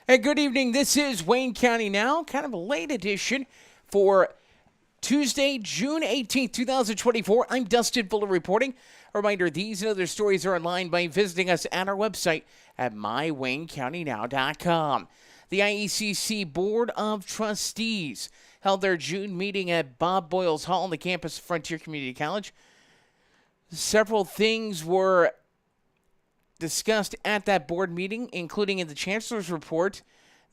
Hey, good evening. This is Wayne County Now, kind of a late edition for Tuesday, June 18th, 2024. I'm Dustin Fuller reporting. A reminder, these and other stories are online by visiting us at our website at mywaynecountynow.com. The IECC Board of Trustees held their June meeting at Bob Boyles Hall on the campus of Frontier Community College. Several things were discussed at that board meeting, including in the chancellor's report,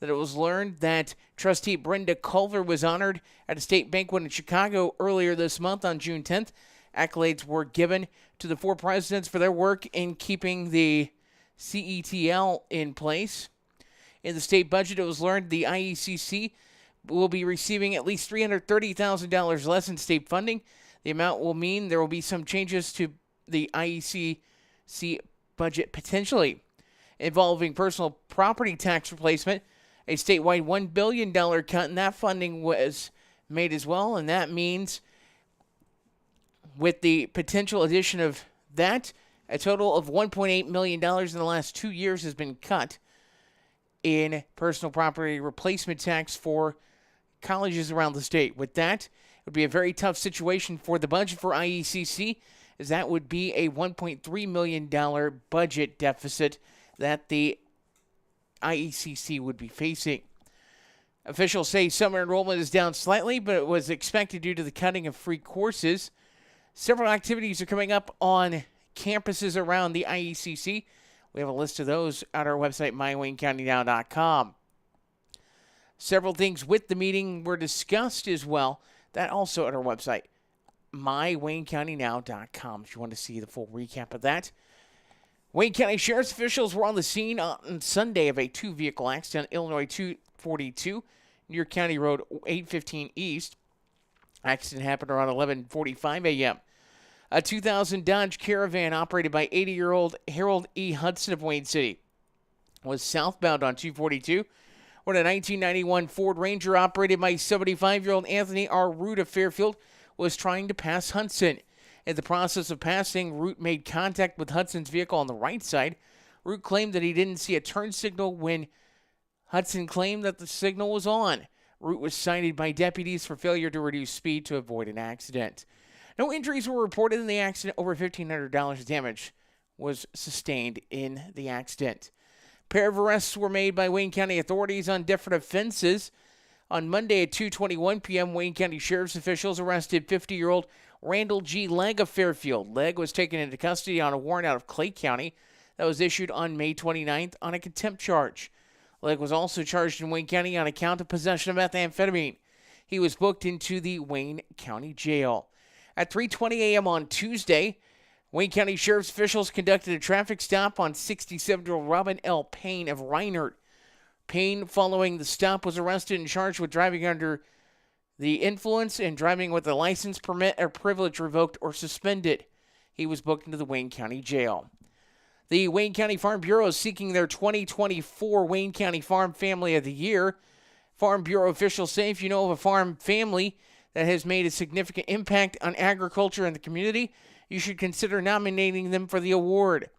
that it was learned that trustee Brenda Culver was honored at a state banquet in Chicago earlier this month on June 10th. Accolades were given to the four presidents for their work in keeping the CETL in place. In the state budget, it was learned the IECC will be receiving at least $330,000 less in state funding. The amount will mean there will be some changes to the IECC budget potentially, involving personal property tax replacement. A statewide $1 billion cut in that funding was made as well, and that means with the potential addition of that, a total of $1.8 million in the last 2 years has been cut in personal property replacement tax for colleges around the state. With that, it would be a very tough situation for the budget for IECC, as that would be a $1.3 million budget deficit that the IECC would be facing. Officials say summer enrollment is down slightly, but it was expected due to the cutting of free courses. Several activities are coming up on campuses around the IECC. We have a list of those at our website, mywaynecountynow.com. Several things with the meeting were discussed as well. That also at our website, mywaynecountynow.com, if you want to see the full recap of that. Wayne County Sheriff's officials were on the scene on Sunday of a two-vehicle accident on Illinois 242 near County Road 815 East. Accident happened around 11:45 a.m. A 2000 Dodge Caravan operated by 80-year-old Harold E. Hudson of Wayne City was southbound on 242 when a 1991 Ford Ranger operated by 75-year-old Anthony R. Root of Fairfield was trying to pass Hudson. In the process of passing, Root made contact with Hudson's vehicle on the right side. Root claimed that he didn't see a turn signal when Hudson claimed that the signal was on. Root was cited by deputies for failure to reduce speed to avoid an accident. No injuries were reported in the accident. Over $1,500 damage was sustained in the accident. A pair of arrests were made by Wayne County authorities on different offenses. On Monday at 2:21 p.m., Wayne County Sheriff's officials arrested 50-year-old Randall G. Legg of Fairfield. Legg was taken into custody on a warrant out of Clay County that was issued on May 29th on a contempt charge. Legg was also charged in Wayne County on account of possession of methamphetamine. He was booked into the Wayne County Jail. At 3:20 a.m. on Tuesday, Wayne County Sheriff's officials conducted a traffic stop on 67-year-old Robin L. Payne of Reinert. Payne, following the stop, was arrested and charged with driving under the influence and driving with a license, permit, or privilege revoked or suspended. He was booked into the Wayne County Jail. The Wayne County Farm Bureau is seeking their 2024 Wayne County Farm Family of the Year. Farm Bureau officials say if you know of a farm family that has made a significant impact on agriculture in the community, you should consider nominating them for the award.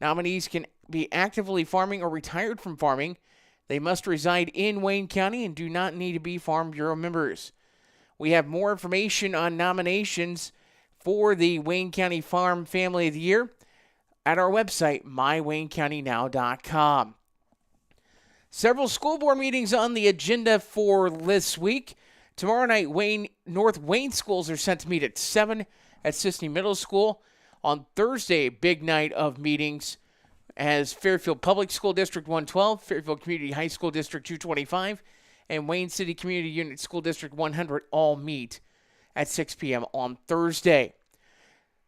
Nominees can be actively farming or retired from farming. They must reside in Wayne County and do not need to be Farm Bureau members. We have more information on nominations for the Wayne County Farm Family of the Year at our website, mywaynecountynow.com. Several school board meetings on the agenda for this week. Tomorrow night, North Wayne schools are set to meet at 7 at Sisney Middle School. On Thursday, big night of meetings as Fairfield Public School District 112, Fairfield Community High School District 225, and Wayne City Community Unit School District 100 all meet at 6 p.m. on Thursday.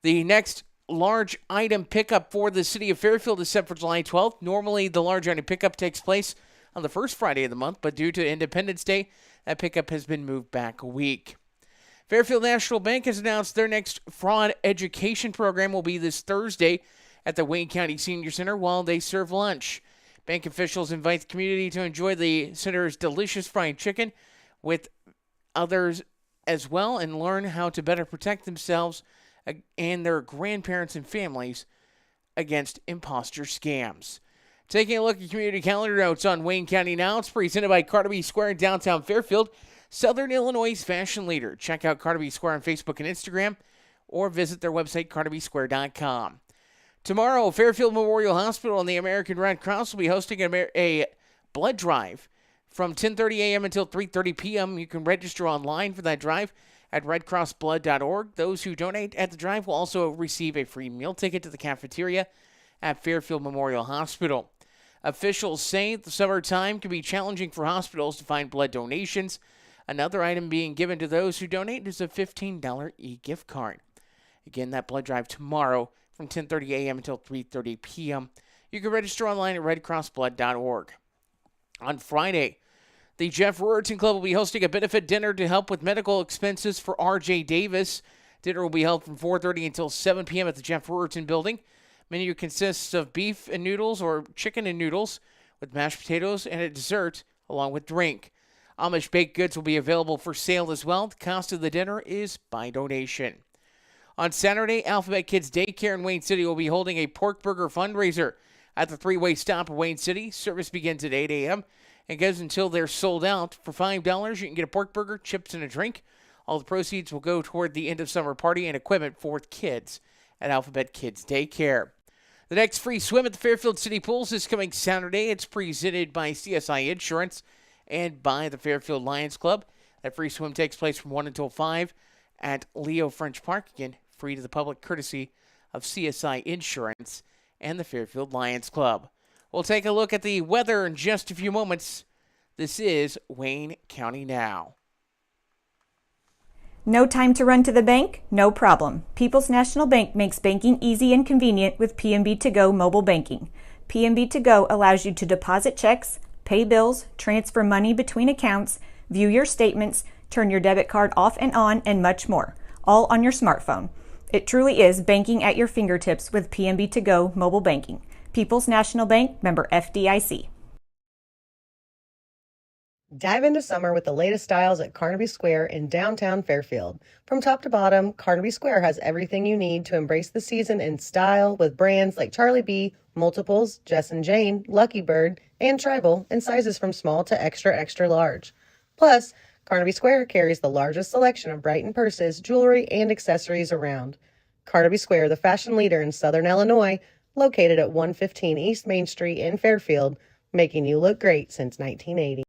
The next large item pickup for the city of Fairfield is set for July 12th. Normally, the large item pickup takes place on the first Friday of the month, but due to Independence Day, that pickup has been moved back a week. Fairfield National Bank has announced their next fraud education program will be this Thursday at the Wayne County Senior Center while they serve lunch. Bank officials invite the community to enjoy the center's delicious fried chicken with others as well and learn how to better protect themselves and their grandparents and families against imposter scams. Taking a look at community calendar notes on Wayne County Now. It's presented by Carnaby Square in downtown Fairfield, Southern Illinois' fashion leader. Check out Carnaby Square on Facebook and Instagram, or visit their website, carnabysquare.com. Tomorrow, Fairfield Memorial Hospital and the American Red Cross will be hosting a blood drive from 10:30 a.m. until 3:30 p.m. You can register online for that drive at redcrossblood.org. Those who donate at the drive will also receive a free meal ticket to the cafeteria at Fairfield Memorial Hospital. Officials say the summertime can be challenging for hospitals to find blood donations. Another item being given to those who donate is a $15 e-gift card. Again, that blood drive tomorrow from 10:30 a.m. until 3:30 p.m. You can register online at redcrossblood.org. On Friday, the Jeff Ruritan Club will be hosting a benefit dinner to help with medical expenses for R.J. Davis. Dinner will be held from 4:30 until 7 p.m. at the Jeff Ruritan Building. Menu consists of beef and noodles or chicken and noodles with mashed potatoes and a dessert along with drink. Amish baked goods will be available for sale as well. The cost of the dinner is by donation. On Saturday, Alphabet Kids Daycare in Wayne City will be holding a pork burger fundraiser at the three-way stop in Wayne City. Service begins at 8 a.m. and goes until they're sold out. For $5, you can get a pork burger, chips, and a drink. All the proceeds will go toward the end-of-summer party and equipment for kids at Alphabet Kids Daycare. The next free swim at the Fairfield City Pools is coming Saturday. It's presented by CSI Insurance and by the Fairfield Lions Club. That free swim takes place from 1 until 5 at Leo French Park. Again, free to the public, courtesy of CSI Insurance and the Fairfield Lions Club. We'll take a look at the weather in just a few moments. This is Wayne County Now. No time to run to the bank? No problem. People's National Bank makes banking easy and convenient with PNB To Go mobile banking. PNB To Go allows you to deposit checks, pay bills, transfer money between accounts, view your statements, turn your debit card off and on, and much more, all on your smartphone. It truly is banking at your fingertips with PNB To Go mobile banking. People's National Bank, member FDIC. Dive into summer with the latest styles at Carnaby Square in downtown Fairfield. From top to bottom, Carnaby Square has everything you need to embrace the season in style with brands like Charlie B, Multiples, Jess and Jane, Lucky Bird, and Tribal in sizes from small to extra, extra large. Plus, Carnaby Square carries the largest selection of Brighton purses, jewelry, and accessories around. Carnaby Square, the fashion leader in Southern Illinois, located at 115 East Main Street in Fairfield, making you look great since 1980.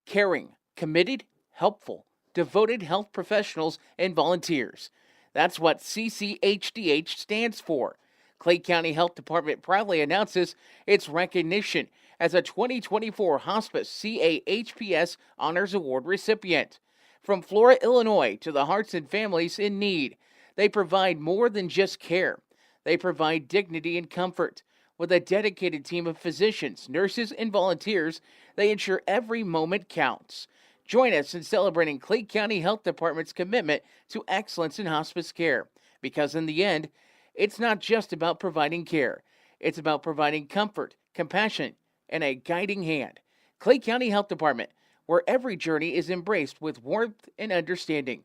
Caring, committed, helpful, devoted health professionals and volunteers. That's what CCHDH stands for. Clay County Health Department proudly announces its recognition as a 2024 Hospice CAHPS Honors Award recipient. From Flora, Illinois to the hearts and families in need, they provide more than just care. They provide dignity and comfort. With a dedicated team of physicians, nurses, and volunteers, they ensure every moment counts. Join us in celebrating Clay County Health Department's commitment to excellence in hospice care. Because in the end, it's not just about providing care. It's about providing comfort, compassion, and a guiding hand. Clay County Health Department, where every journey is embraced with warmth and understanding.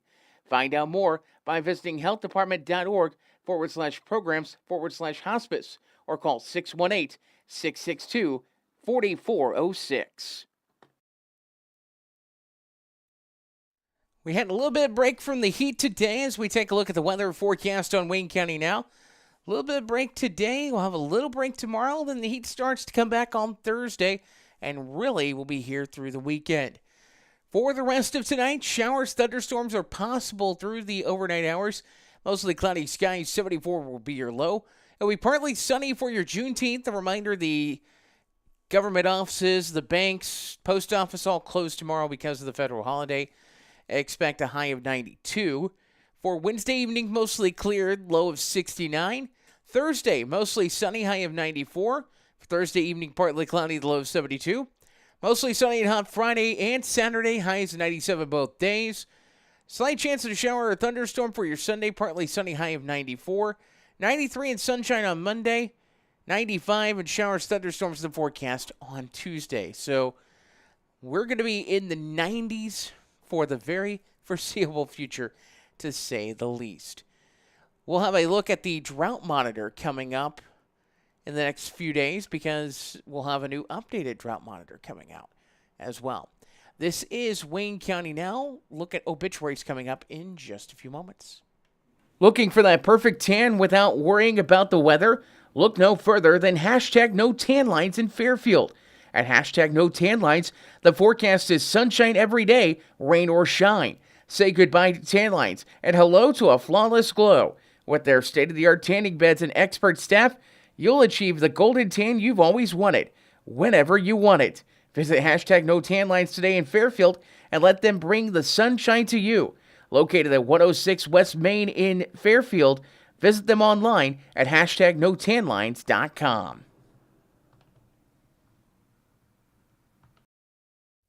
Find out more by visiting healthdepartment.org/programs/hospice or call 618-662-4406. We had a little bit of break from the heat today as we take a look at the weather forecast on Wayne County Now. A little bit of break today. We'll have a little break tomorrow. Then the heat starts to come back on Thursday and really will be here through the weekend. For the rest of tonight, showers, thunderstorms are possible through the overnight hours. Mostly cloudy skies, 74 will be your low. It'll be partly sunny for your Juneteenth. A reminder, the government offices, the banks, post office all closed tomorrow because of the federal holiday. Expect a high of 92. For Wednesday evening, mostly cleared, low of 69. Thursday, mostly sunny, high of 94. For Thursday evening, partly cloudy, low of 72. Mostly sunny and hot Friday and Saturday, highs of 97 both days. Slight chance of a shower or thunderstorm for your Sunday, partly sunny, high of 94. 93 and sunshine on Monday. 95 and showers, thunderstorms in the forecast on Tuesday. So we're going to be in the 90s for the very foreseeable future, to say the least. We'll We'll have a look at the drought monitor coming up in the next few days because we'll have a new updated drought monitor coming out as well. This is Wayne County Now. Look at obituaries coming up in just a few moments. Looking for that perfect tan without worrying about the weather? Look no further than hashtag no tan lines in Fairfield. At hashtag no tan lines, the forecast is sunshine every day, rain or shine. Say goodbye to tan lines and hello to a flawless glow. With their state-of-the-art tanning beds and expert staff, you'll achieve the golden tan you've always wanted, whenever you want it. Visit hashtag no tan lines today in Fairfield and let them bring the sunshine to you. Located at 106 West Main in Fairfield, visit them online at hashtag notanlines.com.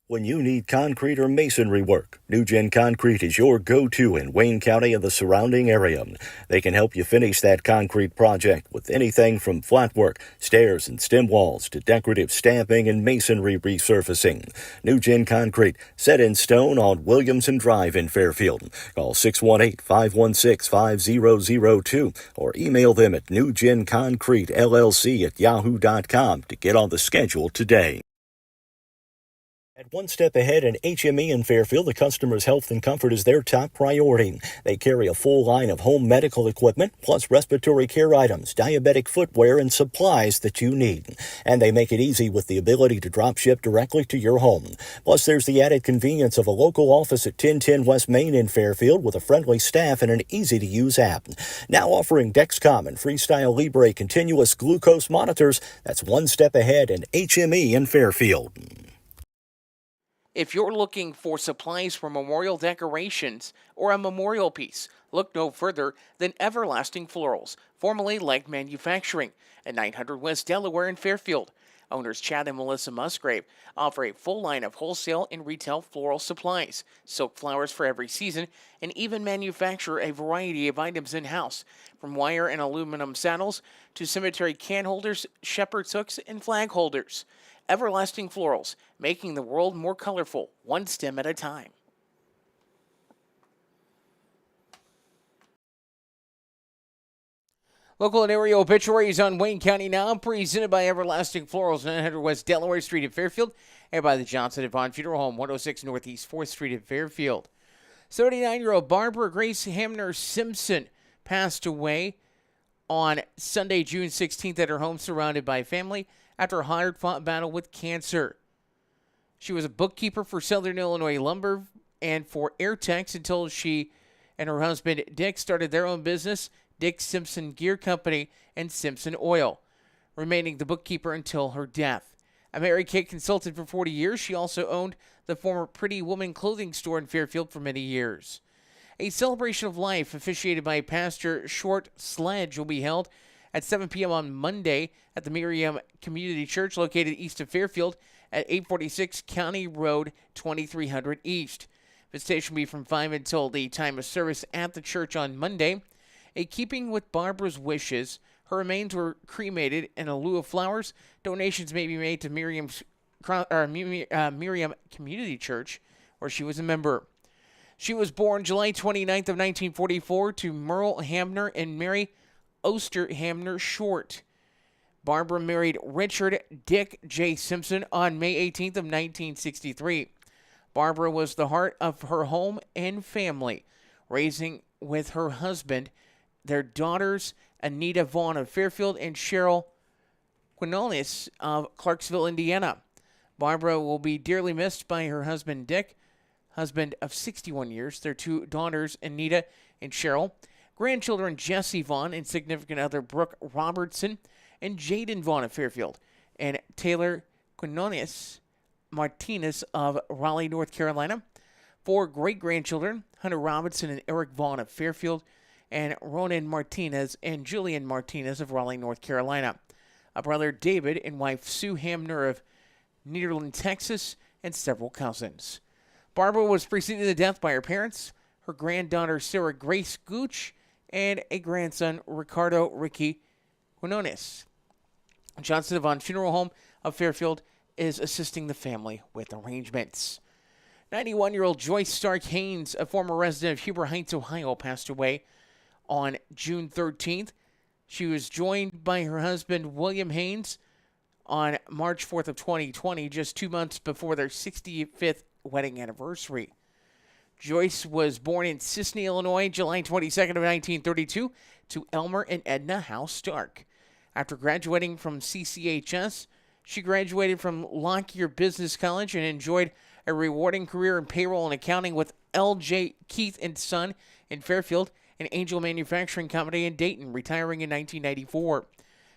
When you need concrete or masonry work, New Gen Concrete is your go-to in Wayne County and the surrounding area. They can help you finish that concrete project with anything from flat work, stairs and stem walls to decorative stamping and masonry resurfacing. New Gen Concrete, set in stone on Williamson Drive in Fairfield. Call 618-516-5002 or email them at newgenconcretellc@yahoo.com to get on the schedule today. At One Step Ahead and HME in Fairfield, the customer's health and comfort is their top priority. They carry a full line of home medical equipment, plus respiratory care items, diabetic footwear, and supplies that you need. And they make it easy with the ability to drop ship directly to your home. Plus, there's the added convenience of a local office at 1010 West Main in Fairfield with a friendly staff and an easy-to-use app. Now offering Dexcom and Freestyle Libre continuous glucose monitors. That's One Step Ahead and HME in Fairfield. If you're looking for supplies for memorial decorations or a memorial piece, look no further than Everlasting Florals, formerly Leg Manufacturing, at 900 West Delaware in Fairfield. Owners Chad and Melissa Musgrave offer a full line of wholesale and retail floral supplies, silk flowers for every season, and even manufacture a variety of items in-house, from wire and aluminum saddles to cemetery can holders, shepherd's hooks, and flag holders. Everlasting Florals, making the world more colorful, one stem at a time. Local and area obituaries on Wayne County Now, presented by Everlasting Florals, 900 West Delaware Street in Fairfield, and by the Johnson & Vaughn Funeral Home, 106 Northeast 4th Street in Fairfield. 39-year-old Barbara Grace Hamner Simpson passed away on Sunday, June 16th at her home, surrounded by family, after a hard-fought battle with cancer. She was a bookkeeper for Southern Illinois Lumber and for Airtex until she and her husband Dick started their own business, Dick Simpson Gear Company and Simpson Oil, remaining the bookkeeper until her death. A Mary Kay consultant for 40 years, she also owned the former Pretty Woman clothing store in Fairfield for many years. A celebration of life officiated by Pastor Short Sledge will be held at 7 p.m. on Monday at the Miriam Community Church located east of Fairfield at 846 County Road 2300 East. Visitation will be from 5 until the time of service at the church on Monday. In keeping with Barbara's wishes, her remains were cremated in a lieu of flowers. Donations may be made to Miriam Community Church, where she was a member. She was born July 29th of 1944 to Merle Hamner and Mary Oster Hamner Short. Barbara married Richard Dick J. Simpson on May 18th of 1963. Barbara was the heart of her home and family, raising with her husband their daughters Anita Vaughn of Fairfield and Cheryl Quinones of Clarksville, Indiana. Barbara will be dearly missed by her husband Dick, husband of 61 years, their two daughters Anita and Cheryl, grandchildren Jesse Vaughn and significant other Brooke Robertson, and Jaden Vaughn of Fairfield, and Taylor Quinones Martinez of Raleigh, North Carolina. 4 great-grandchildren, Hunter Robinson and Eric Vaughn of Fairfield, and Ronan Martinez and Julian Martinez of Raleigh, North Carolina. A brother, David, and wife Sue Hamner of Nederland, Texas, and several cousins. Barbara was preceded to death by her parents, her granddaughter Sarah Grace Gooch, and a grandson, Ricardo Ricky Quinones. Johnson & Vaughn Funeral Home of Fairfield is assisting the family with arrangements. 91-year-old Joyce Stark Haynes, a former resident of Huber Heights, Ohio, passed away on June 13th. She was joined by her husband, William Haynes, on March 4th of 2020, just 2 months before their 65th wedding anniversary. Joyce was born in Sisney, Illinois, July 22nd of 1932 to Elmer and Edna Howe Stark. After graduating from CCHS, she graduated from Lockyer Business College and enjoyed a rewarding career in payroll and accounting with L.J. Keith & Son in Fairfield and Angel Manufacturing Company in Dayton, retiring in 1994.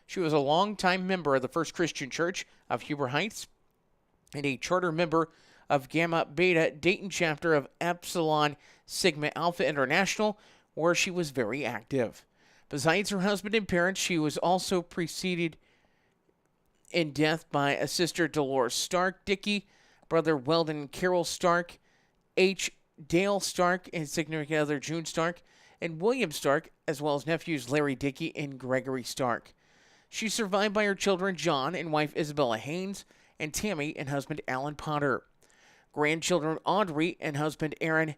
She was a longtime member of the First Christian Church of Huber Heights and a charter member of Gamma Beta Dayton chapter of Epsilon Sigma Alpha International, where she was very active. Besides her husband and parents, she was also preceded in death by a sister, Dolores Stark Dickey, brother Weldon Carroll Stark, H. Dale Stark, and significant other June Stark, and William Stark, as well as nephews Larry Dickey and Gregory Stark. She's survived by her children John and wife Isabella Haynes, and Tammy and husband Alan Potter. Grandchildren Audrey and husband Aaron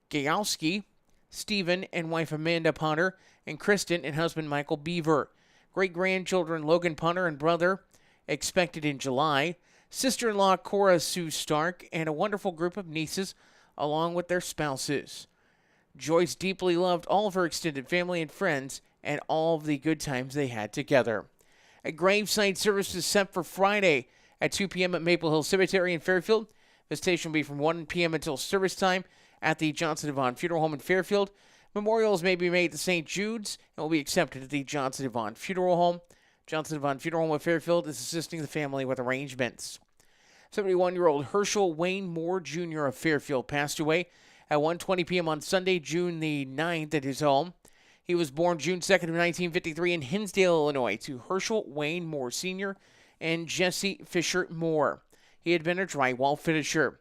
Gajowski, Stephen and wife Amanda Potter, and Kristen and husband Michael Beaver. Great-grandchildren Logan Potter and brother, expected in July. Sister-in-law Cora Sue Stark, and a wonderful group of nieces, along with their spouses. Joyce deeply loved all of her extended family and friends, and all of the good times they had together. A graveside service is set for Friday at 2 p.m. at Maple Hill Cemetery in Fairfield. Visitation will be from 1 p.m. until service time at the Johnson Devon Funeral Home in Fairfield. Memorials may be made at St. Jude's and will be accepted at the Johnson Devon Funeral Home. Johnson Devon Funeral Home of Fairfield is assisting the family with arrangements. 71-year-old Herschel Wayne Moore Jr. of Fairfield passed away at 1:20 p.m. on Sunday, June the 9th at his home. He was born June 2nd of 1953 in Hinsdale, Illinois, to Herschel Wayne Moore Sr. and Jessie Fisher Moore. He had been a drywall finisher.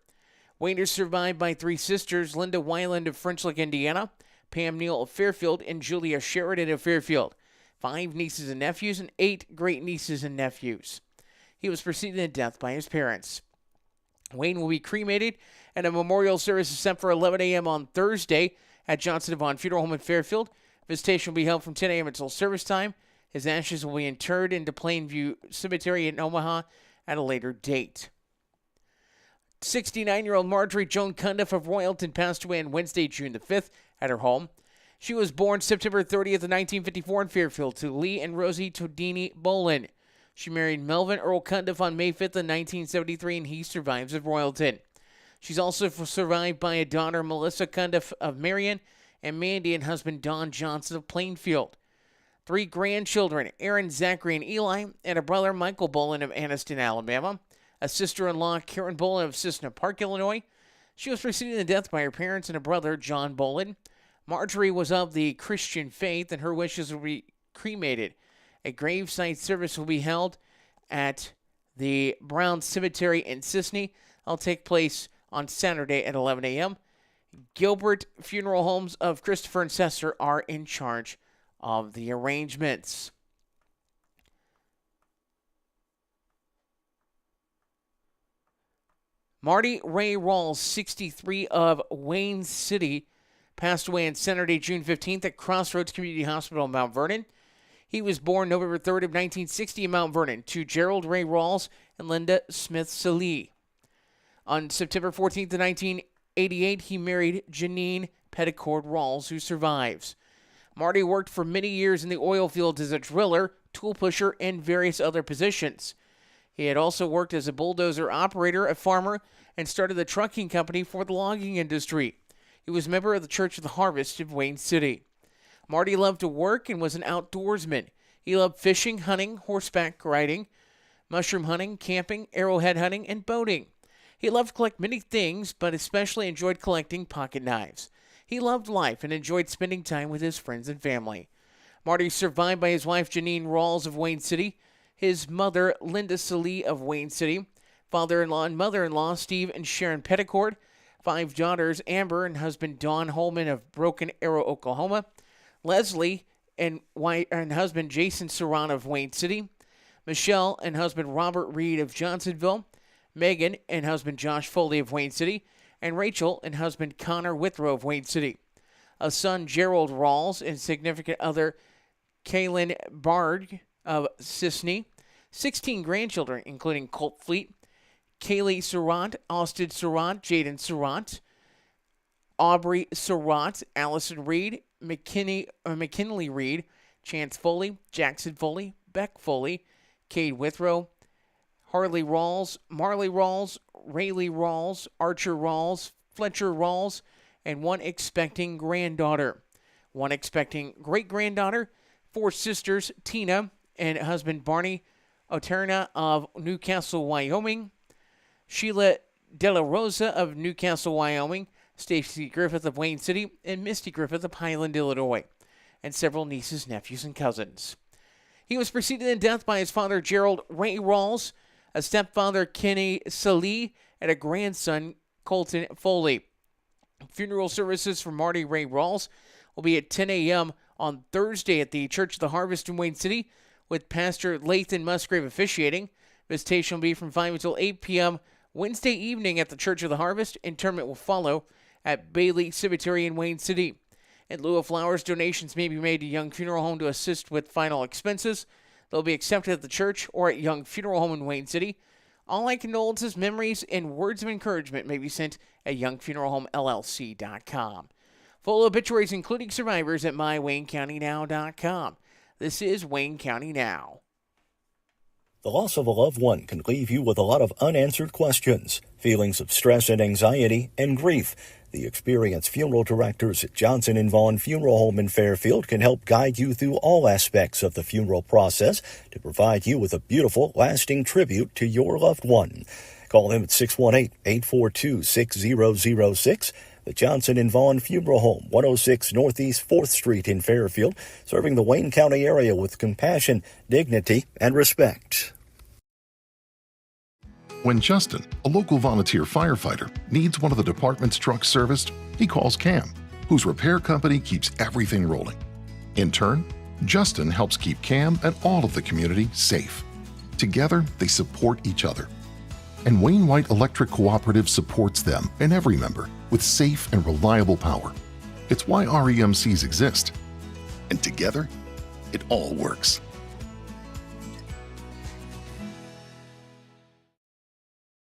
Wayne is survived by 3 sisters, Linda Weiland of French Lick, Indiana, Pam Neal of Fairfield, and Julia Sheridan of Fairfield. 5 nieces and nephews, and 8 great-nieces and nephews. He was preceded in death by his parents. Wayne will be cremated, and a memorial service is set for 11 a.m. on Thursday at Johnson Devon Funeral Home in Fairfield. Visitation will be held from 10 a.m. until service time. His ashes will be interred into Plainview Cemetery in Omaha at a later date. 69-year-old Marjorie Joan Cundiff of Royalton passed away on Wednesday, June the 5th at her home. She was born September 30th of 1954 in Fairfield to Lee and Rosie Todini Bolin. She married Melvin Earl Cundiff on May 5th of 1973, and he survives of Royalton. She's also survived by a daughter, Melissa Cundiff of Marion, and Mandy and husband Don Johnson of Plainfield. 3 grandchildren, Aaron, Zachary, and Eli, and a brother, Michael Bolin of Anniston, Alabama. A sister-in-law, Karen Bolin of Cissna Park, Illinois. She was preceded in death by her parents and a brother, John Bolin. Marjorie was of the Christian faith, and her wishes will be cremated. A graveside service will be held at the Brown Cemetery in Sisney. It'll take place on Saturday at 11 a.m. Gilbert Funeral Homes of Christopher and Sesser are in charge of the arrangements. Marty Ray Rawls, 63, of Wayne City, passed away on Saturday, June 15th at Crossroads Community Hospital in Mount Vernon. He was born November 3rd of 1960 in Mount Vernon to Gerald Ray Rawls and Linda Smith Salee. On September 14th of 1988, he married Janine Petticord Rawls, who survives. Marty worked for many years in the oil fields as a driller, tool pusher, and various other positions. He had also worked as a bulldozer operator, a farmer, and started the trucking company for the logging industry. He was a member of the Church of the Harvest of Wayne City. Marty loved to work and was an outdoorsman. He loved fishing, hunting, horseback riding, mushroom hunting, camping, arrowhead hunting, and boating. He loved to collect many things, but especially enjoyed collecting pocket knives. He loved life and enjoyed spending time with his friends and family. Marty is survived by his wife, Janine Rawls of Wayne City, his mother, Linda Salee of Wayne City, father-in-law and mother-in-law, Steve and Sharon Petticord, 5 daughters, Amber and husband Don Holman of Broken Arrow, Oklahoma, Leslie and husband Jason Serrano of Wayne City, Michelle and husband Robert Reed of Johnsonville, Megan and husband Josh Foley of Wayne City, and Rachel and husband Connor Withrow of Wayne City. a son Gerald Rawls and significant other Kaylin Bard of Sisney, 16 grandchildren, including Colt Fleet, Kaylee Surratt, Austin Surratt, Jaden Surratt, Aubrey Surratt, Allison Reed, McKinley Reed, Chance Foley, Jackson Foley, Beck Foley, Cade Withrow, Harley Rawls, Marley Rawls, Rayleigh Rawls, Archer Rawls, Fletcher Rawls, and one expecting granddaughter. One expecting great-granddaughter, 4 sisters, Tina and husband Barney Oterna of Newcastle, Wyoming, Sheila De La Rosa of Newcastle, Wyoming, Stacy Griffith of Wayne City, and Misty Griffith of Highland, Illinois, and several nieces, nephews, and cousins. He was preceded in death by his father, Gerald Ray Rawls, a stepfather, Kenny Salee, and a grandson, Colton Foley. Funeral services for Marty Ray Rawls will be at 10 a.m. on Thursday at the Church of the Harvest in Wayne City, with Pastor Lathan Musgrave officiating. Visitation will be from 5 until 8 p.m. Wednesday evening at the Church of the Harvest. Interment will follow at Bailey Cemetery in Wayne City. In lieu of flowers, donations may be made to Young Funeral Home to assist with final expenses. They'll be accepted at the church or at Young Funeral Home in Wayne City. All like condolences, memories, and words of encouragement may be sent at youngfuneralhomellc.com. Full obituaries, including survivors, at mywaynecountynow.com. This is Wayne County Now. The loss of a loved one can leave you with a lot of unanswered questions, feelings of stress and anxiety, and grief. The experienced funeral directors at Johnson & Vaughn Funeral Home in Fairfield can help guide you through all aspects of the funeral process to provide you with a beautiful, lasting tribute to your loved one. Call them at 618-842-6006. The Johnson & Vaughn Funeral Home, 106 Northeast 4th Street in Fairfield, serving the Wayne County area with compassion, dignity, and respect. When Justin, a local volunteer firefighter, needs one of the department's trucks serviced, he calls Cam, whose repair company keeps everything rolling. In turn, Justin helps keep Cam and all of the community safe. Together, they support each other. And Wayne White Electric Cooperative supports them and every member with safe and reliable power. It's why REMCs exist. And together, it all works.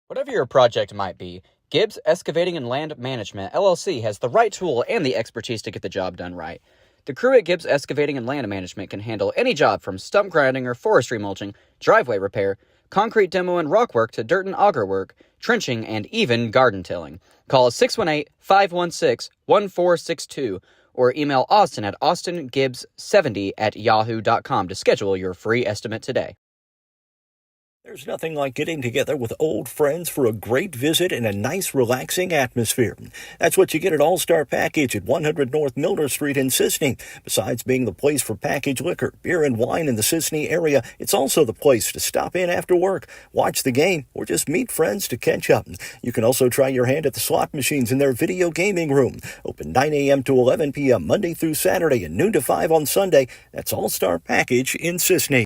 Whatever your project might be, Gibbs Excavating and Land Management, LLC has the right tool and the expertise to get the job done right. The crew at Gibbs Excavating and Land Management can handle any job from stump grinding or forestry mulching, driveway repair, concrete demo and rock work to dirt and auger work, trenching, and even garden tilling. Call 618-516-1462 or email Austin at austingibbs70@yahoo.com to schedule your free estimate today. There's nothing like getting together with old friends for a great visit in a nice, relaxing atmosphere. That's what you get at All-Star Package at 100 North Milner Street in Sisney. Besides being the place for packaged liquor, beer, and wine in the Sisney area, it's also the place to stop in after work, watch the game, or just meet friends to catch up. You can also try your hand at the slot machines in their video gaming room. Open 9 a.m. to 11 p.m. Monday through Saturday and noon to 5 on Sunday. That's All-Star Package in Sisney.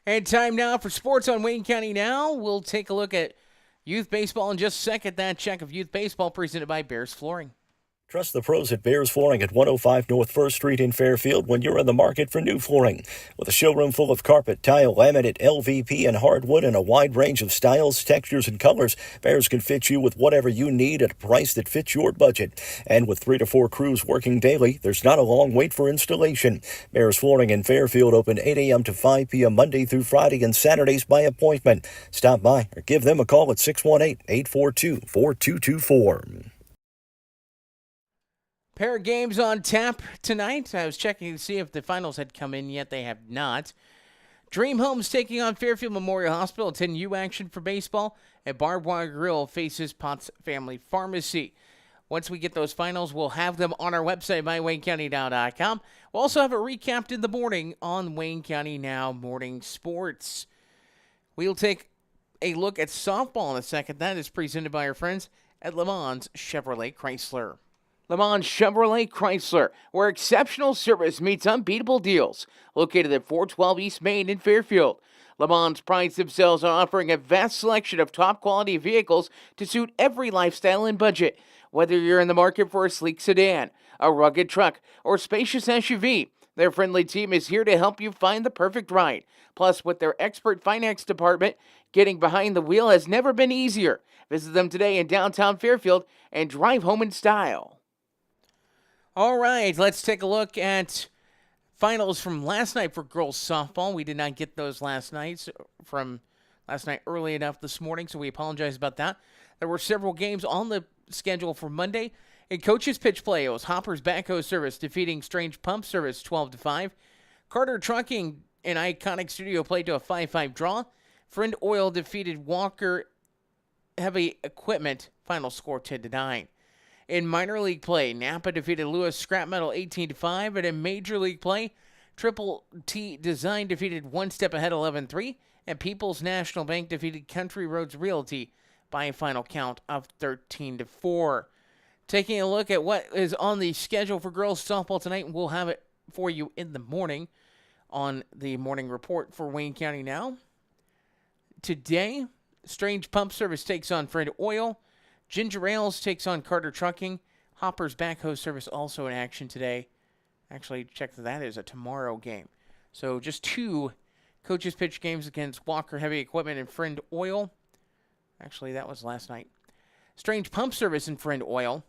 And time now for sports on Wayne County Now. We'll take a look at youth baseball in just a second. That check of youth baseball presented by Bears Flooring. Trust the pros at Bears Flooring at 105 North 1st Street in Fairfield when you're in the market for new flooring. With a showroom full of carpet, tile, laminate, LVP, and hardwood in a wide range of styles, textures, and colors, Bears can fit you with whatever you need at a price that fits your budget. And with 3 to 4 crews working daily, there's not a long wait for installation. Bears Flooring in Fairfield open 8 a.m. to 5 p.m. Monday through Friday and Saturdays by appointment. Stop by or give them a call at 618-842-4224. Pair of games on tap tonight. I was checking to see if the finals had come in yet. They have not. Dream Homes taking on Fairfield Memorial Hospital. 10U action for baseball. And Barbed Wire Grill faces Potts Family Pharmacy. Once we get those finals, we'll have them on our website, mywaynecountynow.com. We'll also have it recapped in the morning on Wayne County Now Morning Sports. We'll take a look at softball in a second. That is presented by our friends at Le Mans Chevrolet Chrysler. Le Mans Chevrolet Chrysler, where exceptional service meets unbeatable deals. Located at 412 East Main in Fairfield. Le Mans prides themselves on offering a vast selection of top-quality vehicles to suit every lifestyle and budget. Whether you're in the market for a sleek sedan, a rugged truck, or spacious SUV, their friendly team is here to help you find the perfect ride. Plus, with their expert finance department, getting behind the wheel has never been easier. Visit them today in downtown Fairfield and drive home in style. All right, let's take a look at finals from last night for girls softball. We did not get those last night early enough this morning, so we apologize about that. There were several games on the schedule for Monday. In coaches pitch play, it was Hopper's Backhoe Service defeating Strange Pump Service 12-5. Carter Trucking and Iconic Studio played to a 5-5 draw. Friend Oil defeated Walker Heavy Equipment, final score 10-9. In minor league play, Napa defeated Lewis Scrap Metal 18-5, and in major league play, Triple T Design defeated One Step Ahead 11-3, and People's National Bank defeated Country Roads Realty by a final count of 13-4. Taking a look at what is on the schedule for girls softball tonight, we'll have it for you in the morning on the morning report for Wayne County Now. Today, Strange Pump Service takes on Friend Oil. Ginger Ales takes on Carter Trucking. Hopper's Backhoe Service also in action today. Actually, check that is a tomorrow game. So just two coaches pitch games against Walker Heavy Equipment and Friend Oil. Actually, that was last night. Strange Pump Service and Friend Oil.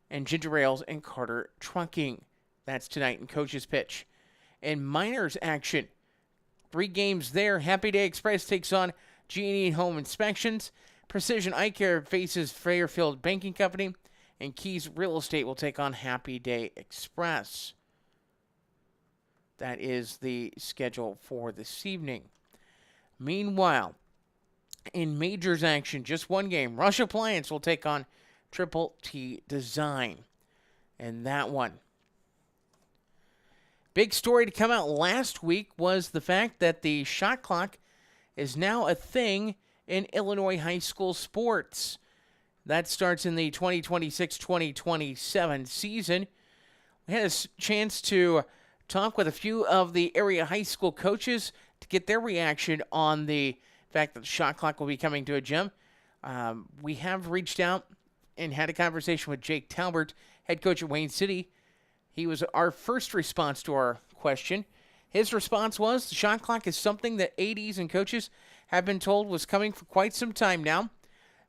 And Ginger Ales and Carter Trucking. That's tonight in coaches pitch. In minors action, 3 games there. Happy Day Express takes on G&E Home Inspections. Precision Eye Care faces Fairfield Banking Company. And Keys Real Estate will take on Happy Day Express. That is the schedule for this evening. Meanwhile, in majors action, just one game. Rush Appliance will take on Triple T Design. And that one. Big story to come out last week was the fact that the shot clock is now a thing in Illinois high school sports. That starts in the 2026-2027 season. We had a chance to talk with a few of the area high school coaches to get their reaction on the fact that the shot clock will be coming to a gym. We have reached out and had a conversation with Jake Talbert, head coach at Wayne City. He was our first response to our question. His response was, the shot clock is something that ADs and coaches have been told was coming for quite some time now.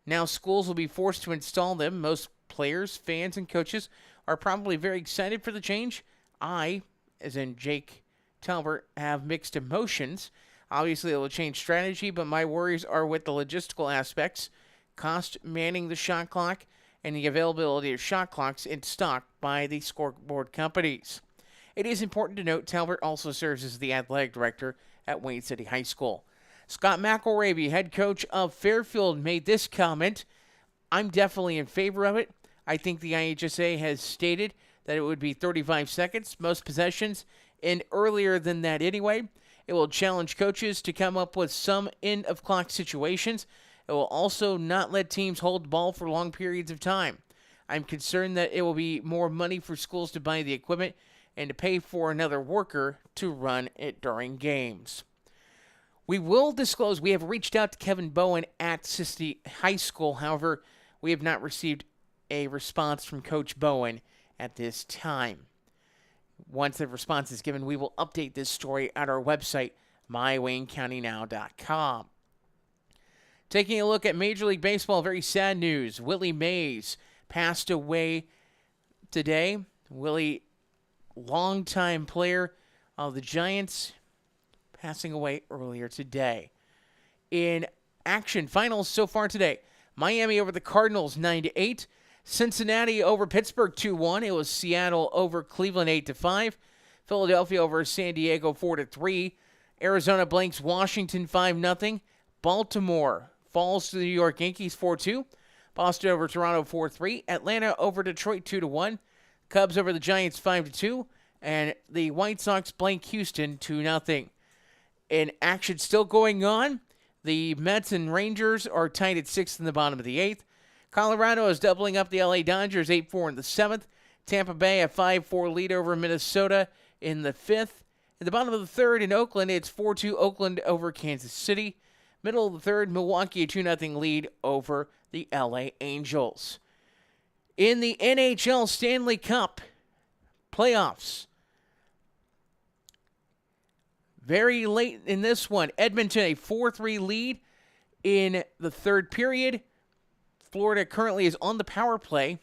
Now schools will be forced to install them. Most players, fans, and coaches are probably very excited for the change. I, as in Jake Talbert, have mixed emotions. Obviously, it will change strategy, but my worries are with the logistical aspects, cost, manning the shot clock, and the availability of shot clocks in stock by the scoreboard companies. It is important to note Talbert also serves as the athletic director at Wayne City High School. Scott McElravy, head coach of Fairfield, made this comment. I'm definitely in favor of it. I think the IHSA has stated that it would be 35 seconds, most possessions, and earlier than that anyway. It will challenge coaches to come up with some end-of-clock situations. It will also not let teams hold the ball for long periods of time. I'm concerned that it will be more money for schools to buy the equipment and to pay for another worker to run it during games. We will disclose we have reached out to Kevin Bowen at Sisti High School. However, we have not received a response from Coach Bowen at this time. Once the response is given, we will update this story at our website, mywaynecountynow.com. Taking a look at Major League Baseball, very sad news. Willie Mays passed away today. Willie, longtime player of the Giants, passing away earlier today. In action, finals so far today. Miami over the Cardinals 9-8. Cincinnati over Pittsburgh 2-1. It was Seattle over Cleveland 8-5. Philadelphia over San Diego 4-3. Arizona blanks Washington 5-0. Baltimore falls to the New York Yankees 4-2. Boston over Toronto 4-3. Atlanta over Detroit 2-1. Cubs over the Giants 5-2. And the White Sox blank Houston 2-0. In action still going on, the Mets and Rangers are tied at 6th in the bottom of the 8th. Colorado is doubling up the LA Dodgers 8-4 in the 7th. Tampa Bay a 5-4 lead over Minnesota in the 5th. In the bottom of the 3rd in Oakland, it's 4-2 Oakland over Kansas City. Middle of the 3rd, Milwaukee a 2-0 lead over the LA Angels. In the NHL Stanley Cup playoffs, very late in this one, Edmonton a 4-3 lead in the third period. Florida currently is on the power play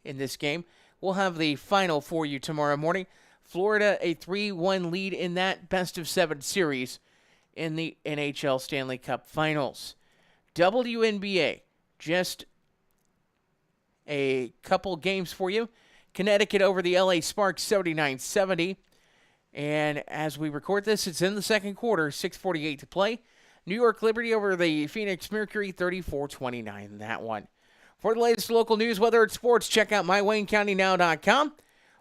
in this game. We'll have the final for you tomorrow morning. Florida a 3-1 lead in that best-of-7 series in the NHL Stanley Cup Finals. WNBA, just a couple games for you. Connecticut over the LA Sparks 79-70. And as we record this, it's in the second quarter, 6:48 to play. New York Liberty over the Phoenix Mercury 34-29 that one. For the latest local news, weather, and sports, check out mywaynecountynow.com.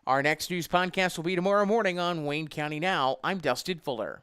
Our next news podcast will be tomorrow morning on Wayne County Now. I'm Dustin Fuller.